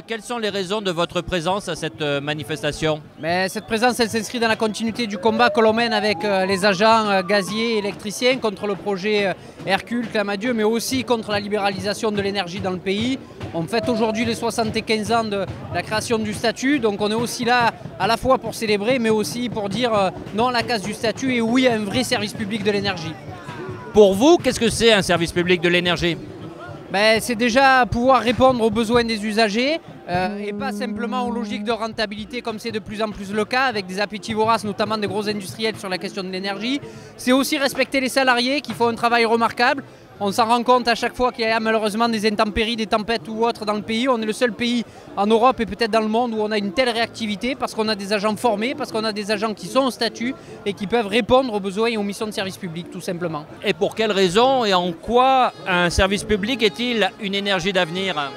Quelles sont les raisons de votre présence à cette manifestation? Mais cette présence, elle s'inscrit dans la continuité du combat que l'on mène avec les agents gaziers et électriciens contre le projet Hercule, Clamadieu, mais aussi contre la libéralisation de l'énergie dans le pays. On fête aujourd'hui les 75 ans de la création du statut, donc on est aussi là à la fois pour célébrer, mais aussi pour dire non à la casse du statut et oui à un vrai service public de l'énergie. Pour vous, qu'est-ce que c'est un service public de l'énergie? C'est déjà pouvoir répondre aux besoins des usagers et pas simplement aux logiques de rentabilité comme c'est de plus en plus le cas avec des appétits voraces, notamment des gros industriels sur la question de l'énergie. C'est aussi respecter les salariés qui font un travail remarquable. On s'en rend compte à chaque fois qu'il y a malheureusement des intempéries, des tempêtes ou autres dans le pays. On est le seul pays en Europe et peut-être dans le monde où on a une telle réactivité parce qu'on a des agents formés, parce qu'on a des agents qui sont au statut et qui peuvent répondre aux besoins et aux missions de service public tout simplement. Et pour quelles raisons et en quoi un service public est-il une énergie d'avenir?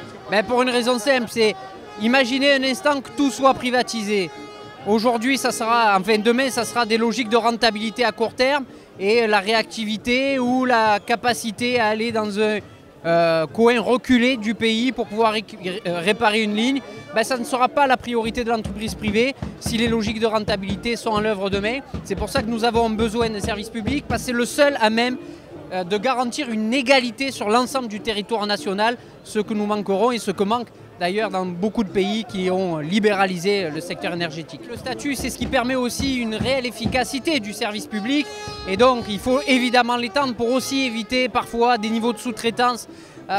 Pour une raison simple, c'est imaginer un instant que tout soit privatisé. Aujourd'hui, demain, ça sera des logiques de rentabilité à court terme et la réactivité ou la capacité à aller dans un coin reculé du pays pour pouvoir réparer une ligne, ça ne sera pas la priorité de l'entreprise privée si les logiques de rentabilité sont en l'œuvre demain. C'est pour ça que nous avons besoin d'un service public, parce que c'est le seul à même de garantir une égalité sur l'ensemble du territoire national, ce que nous manquerons et ce que manque d'ailleurs dans beaucoup de pays qui ont libéralisé le secteur énergétique. Le statut, c'est ce qui permet aussi une réelle efficacité du service public et donc il faut évidemment l'étendre pour aussi éviter parfois des niveaux de sous-traitance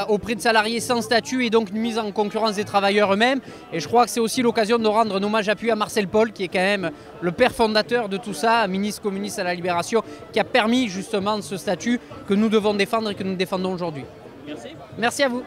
auprès de salariés sans statut et donc une mise en concurrence des travailleurs eux-mêmes. Et je crois que c'est aussi l'occasion de rendre un hommage appuyé à Marcel Paul, qui est quand même le père fondateur de tout ça, ministre communiste à la Libération, qui a permis justement ce statut que nous devons défendre et que nous défendons aujourd'hui. Merci. Merci à vous.